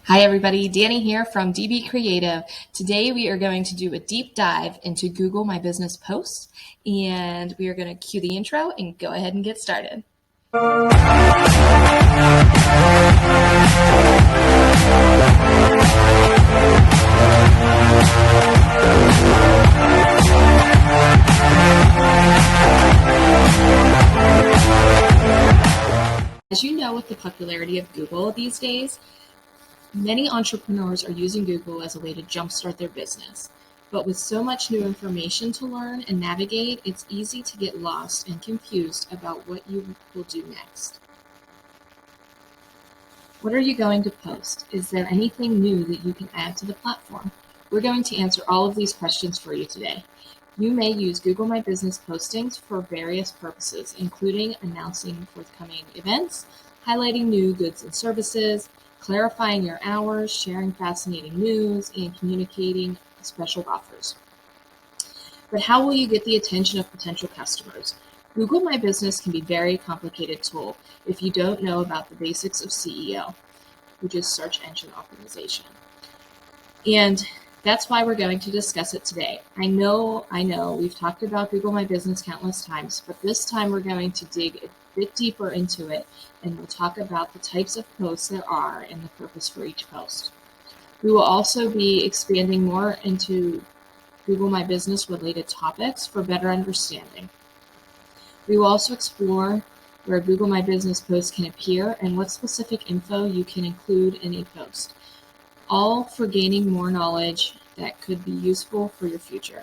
Hi everybody, Danny here from DB Creative. Today we are going to do a deep dive into Google My Business Posts, and we are going to cue the intro and go ahead and get started. As you know, with the popularity of Google these days, many entrepreneurs are using Google as a way to jumpstart their business. But with so much new information to learn and navigate, it's easy to get lost and confused about what you will do next. What are you going to post? Is there anything new that you can add to the platform? We're going to answer all of these questions for you today. You may use Google My Business postings for various purposes, including announcing forthcoming events, highlighting new goods and services, clarifying your hours, sharing fascinating news, and communicating special offers. But how will you get the attention of potential customers? Google My Business can be a very complicated tool if you don't know about the basics of SEO, which is search engine optimization. And that's why we're going to discuss it today. I know, we've talked about Google My Business countless times, but this time we're going to dig a bit deeper into it, and we'll talk about the types of posts there are and the purpose for each post. We will also be expanding more into Google My Business related topics for better understanding. We will also explore where Google My Business posts can appear and what specific info you can include in a post, all for gaining more knowledge that could be useful for your future.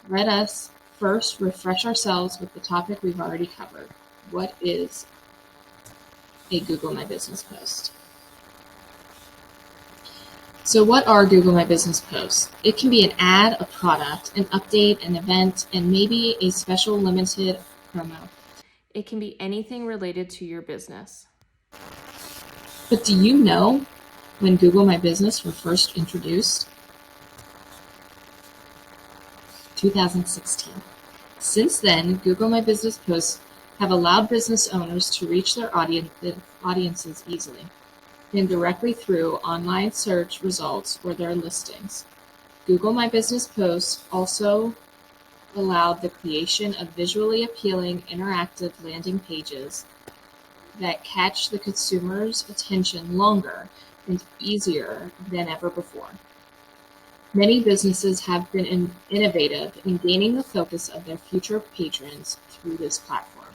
Let us first refresh ourselves with the topic we've already covered. What is a Google My Business post? So what are Google My Business posts? It can be an ad, a product, an update, an event, and maybe a special limited promo. It can be anything related to your business. But do you know when Google My Business was first introduced? 2016. Since then, Google My Business posts have allowed business owners to reach their audiences easily and directly through online search results for their listings. Google My Business posts also allowed the creation of visually appealing interactive landing pages that catch the consumer's attention longer and easier than ever before. Many businesses have been innovative in gaining the focus of their future patrons through this platform.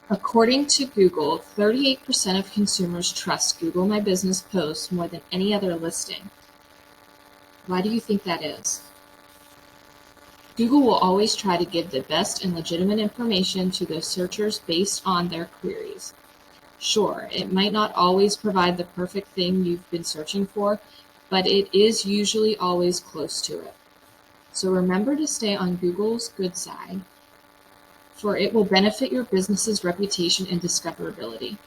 According to Google, 38% of consumers trust Google My Business posts more than any other listing. Why do you think that is? Google will always try to give the best and legitimate information to those searchers based on their queries. Sure, it might not always provide the perfect thing you've been searching for, but it is usually always close to it. So remember to stay on Google's good side, for it will benefit your business's reputation and discoverability.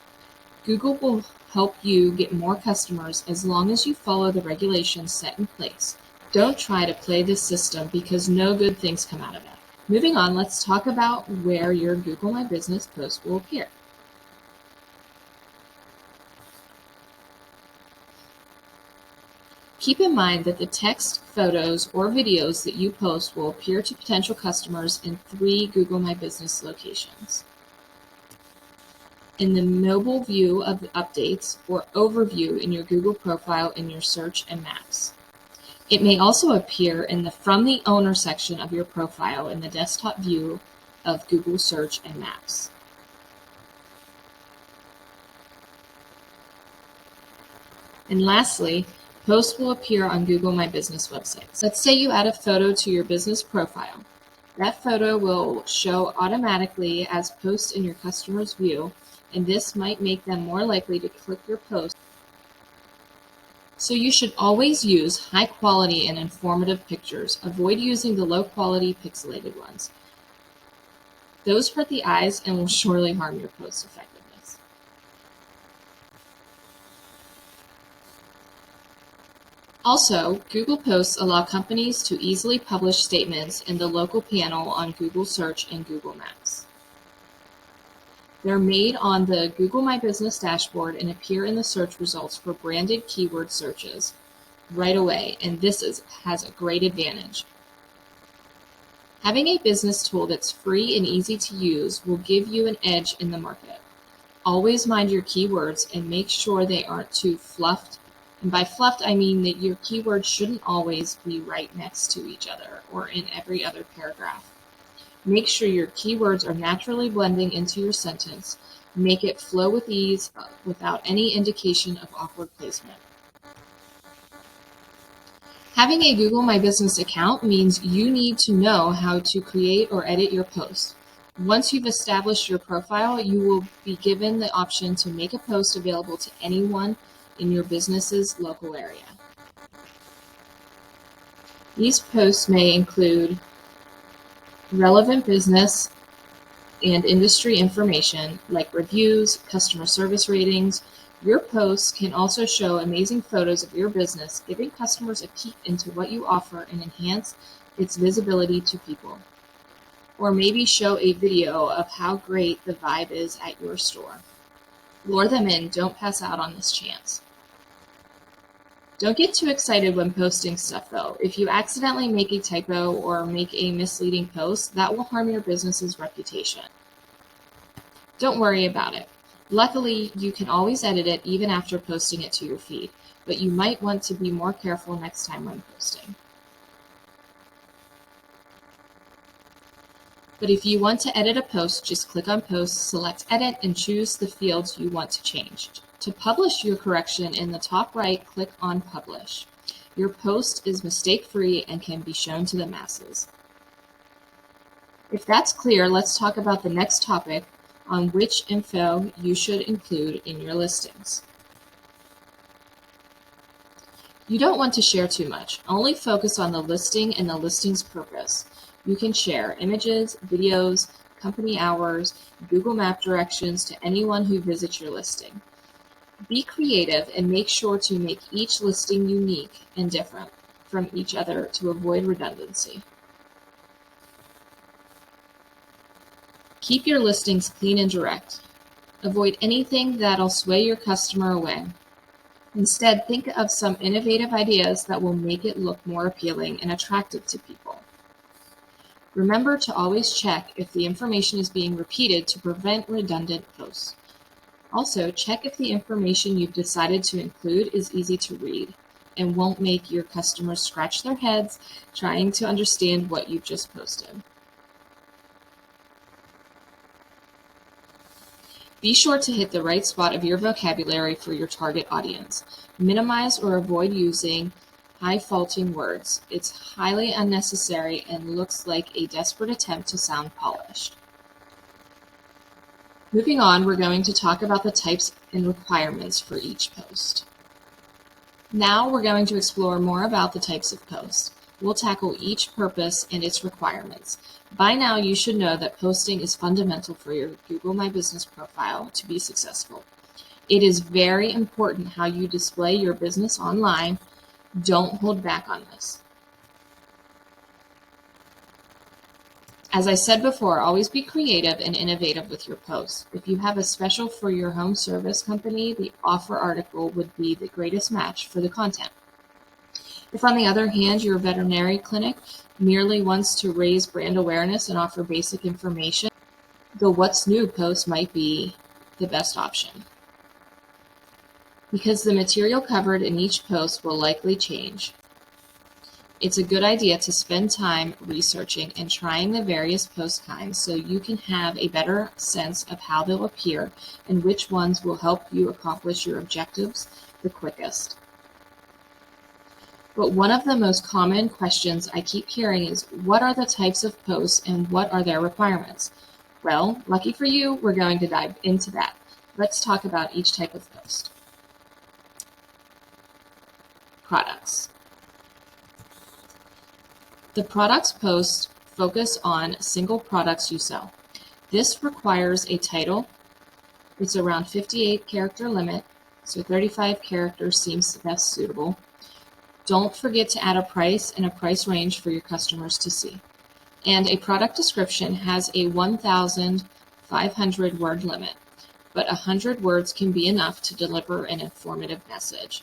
Google will help you get more customers as long as you follow the regulations set in place. Don't try to play this system because no good things come out of it. Moving on, let's talk about where your Google My Business post will appear. Keep in mind that the text, photos, or videos that you post will appear to potential customers in 3 Google My Business locations: in the mobile view of the updates or overview in your Google profile in your search and maps. It may also appear in the From the Owner section of your profile in the desktop view of Google Search and Maps. And lastly, posts will appear on Google My Business websites. Let's say you add a photo to your business profile. That photo will show automatically as posts in your customer's view, and this might make them more likely to click your post. So you should always use high quality and informative pictures. Avoid using the low quality pixelated ones. Those hurt the eyes and will surely harm your post effectiveness. Also, Google Posts allow companies to easily publish statements in the local panel on Google Search and Google Maps. They're made on the Google My Business dashboard and appear in the search results for branded keyword searches right away, and has a great advantage. Having a business tool that's free and easy to use will give you an edge in the market. Always mind your keywords and make sure they aren't too fluffed. And by fluffed, I mean that your keywords shouldn't always be right next to each other or in every other paragraph. Make sure your keywords are naturally blending into your sentence. Make it flow with ease without any indication of awkward placement. Having a Google My Business account means you need to know how to create or edit your posts. Once you've established your profile, you will be given the option to make a post available to anyone in your business's local area. These posts may include relevant business and industry information like reviews, customer service ratings. Your posts can also show amazing photos of your business, giving customers a peek into what you offer and enhance its visibility to people. Or maybe show a video of how great the vibe is at your store. Lure them in, don't pass out on this chance. Don't get too excited when posting stuff though. If you accidentally make a typo or make a misleading post, that will harm your business's reputation. Don't worry about it. Luckily, you can always edit it even after posting it to your feed, but you might want to be more careful next time when posting. But if you want to edit a post, just click on Post, select Edit, and choose the fields you want to change. To publish your correction in the top right, click on Publish. Your post is mistake-free and can be shown to the masses. If that's clear, let's talk about the next topic on which info you should include in your listings. You don't want to share too much. Only focus on the listing and the listing's purpose. You can share images, videos, company hours, Google Map directions to anyone who visits your listing. Be creative and make sure to make each listing unique and different from each other to avoid redundancy. Keep your listings clean and direct. Avoid anything that'll sway your customer away. Instead, think of some innovative ideas that will make it look more appealing and attractive to people. Remember to always check if the information is being repeated to prevent redundant posts. Also, check if the information you've decided to include is easy to read and won't make your customers scratch their heads trying to understand what you've just posted. Be sure to hit the right spot of your vocabulary for your target audience. Minimize or avoid using high-faulting words. It's highly unnecessary and looks like a desperate attempt to sound polished. Moving on, we're going to talk about the types and requirements for each post. Now we're going to explore more about the types of posts. We'll tackle each purpose and its requirements. By now, you should know that posting is fundamental for your Google My Business profile to be successful. It is very important how you display your business online. Don't hold back on this. As I said before, always be creative and innovative with your posts. If you have a special for your home service company, the offer article would be the greatest match for the content. If, on the other hand, your veterinary clinic merely wants to raise brand awareness and offer basic information, the What's New post might be the best option. Because the material covered in each post will likely change, it's a good idea to spend time researching and trying the various post kinds so you can have a better sense of how they'll appear and which ones will help you accomplish your objectives the quickest. But one of the most common questions I keep hearing is, what are the types of posts and what are their requirements? Well, lucky for you, we're going to dive into that. Let's talk about each type of post. Products. The products posts focus on single products you sell. This requires a title. It's around 58 character limit, so 35 characters seems best suitable. Don't forget to add a price and a price range for your customers to see. And a product description has a 1,000 500 word limit, but 100 words can be enough to deliver an informative message.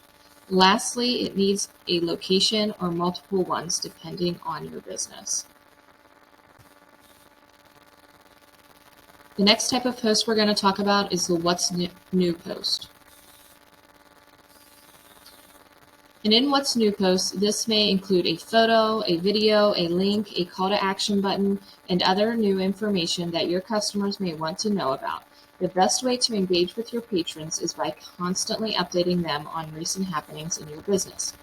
Lastly, it needs a location or multiple ones depending on your business. The next type of post we're going to talk about is the What's New post. And in What's New post, this may include a photo, a video, a link, a call to action button, and other new information that your customers may want to know about. The best way to engage with your patrons is by constantly updating them on recent happenings in your business.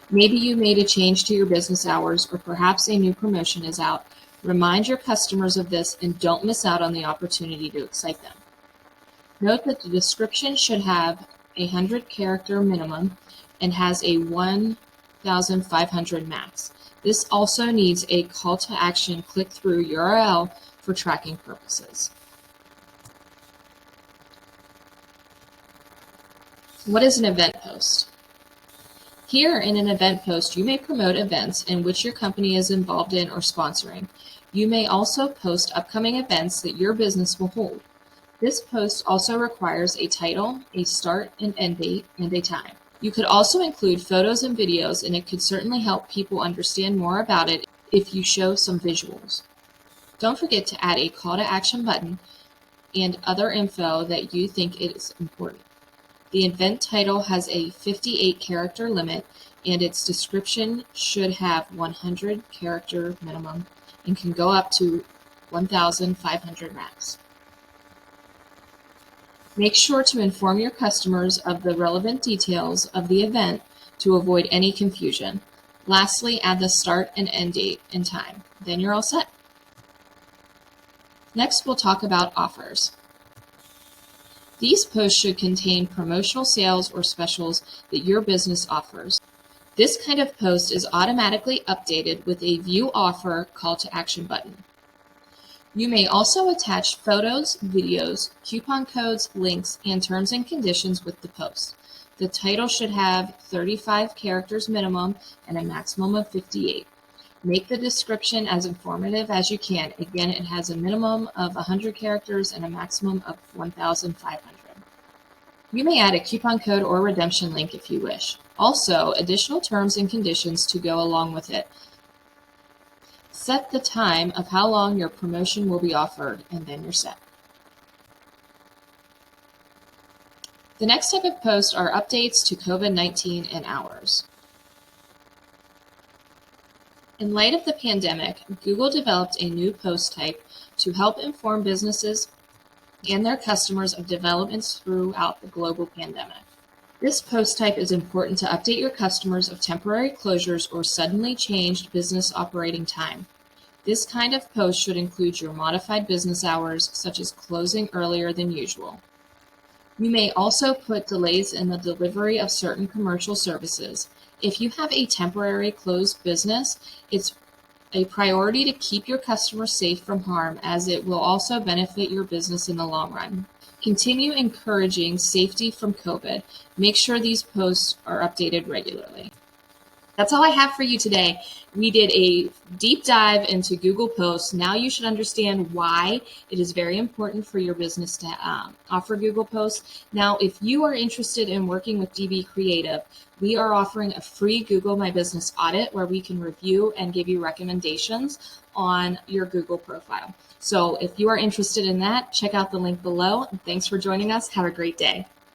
Maybe you made a change to your business hours, or perhaps a new promotion is out. Remind your customers of this and don't miss out on the opportunity to excite them. Note that the description should have a 100-character minimum and has a 1,500 max. This also needs a call to action click-through URL for tracking purposes. What is an event post? Here in an event post, you may promote events in which your company is involved in or sponsoring. You may also post upcoming events that your business will hold. This post also requires a title, a start and end date, and a time. You could also include photos and videos, and it could certainly help people understand more about it if you show some visuals. Don't forget to add a call to action button and other info that you think is important. The event title has a 58-character limit, and its description should have 100-character minimum and can go up to 1,500 max. Make sure to inform your customers of the relevant details of the event to avoid any confusion. Lastly, add the start and end date and time. Then you're all set. Next, we'll talk about offers. These posts should contain promotional sales or specials that your business offers. This kind of post is automatically updated with a View Offer call to action button. You may also attach photos, videos, coupon codes, links, and terms and conditions with the post. The title should have 35 characters minimum and a maximum of 58. Make the description as informative as you can. Again, it has a minimum of 100 characters and a maximum of 1,500. You may add a coupon code or redemption link if you wish. Also, additional terms and conditions to go along with it. Set the time of how long your promotion will be offered, and then you're set. The next type of post are updates to COVID-19 and hours. In light of the pandemic, Google developed a new post type to help inform businesses and their customers of developments throughout the global pandemic. This post type is important to update your customers of temporary closures or suddenly changed business operating time. This kind of post should include your modified business hours, such as closing earlier than usual. You may also put delays in the delivery of certain commercial services. If you have a temporary closed business, it's a priority to keep your customers safe from harm, as it will also benefit your business in the long run. Continue encouraging safety from COVID. Make sure these posts are updated regularly. That's all I have for you today. We did a deep dive into Google Posts. Now you should understand why it is very important for your business to offer Google Posts. Now, if you are interested in working with DB Creative, we are offering a free Google My Business audit where we can review and give you recommendations on your Google profile. So if you are interested in that, check out the link below. Thanks for joining us. Have a great day.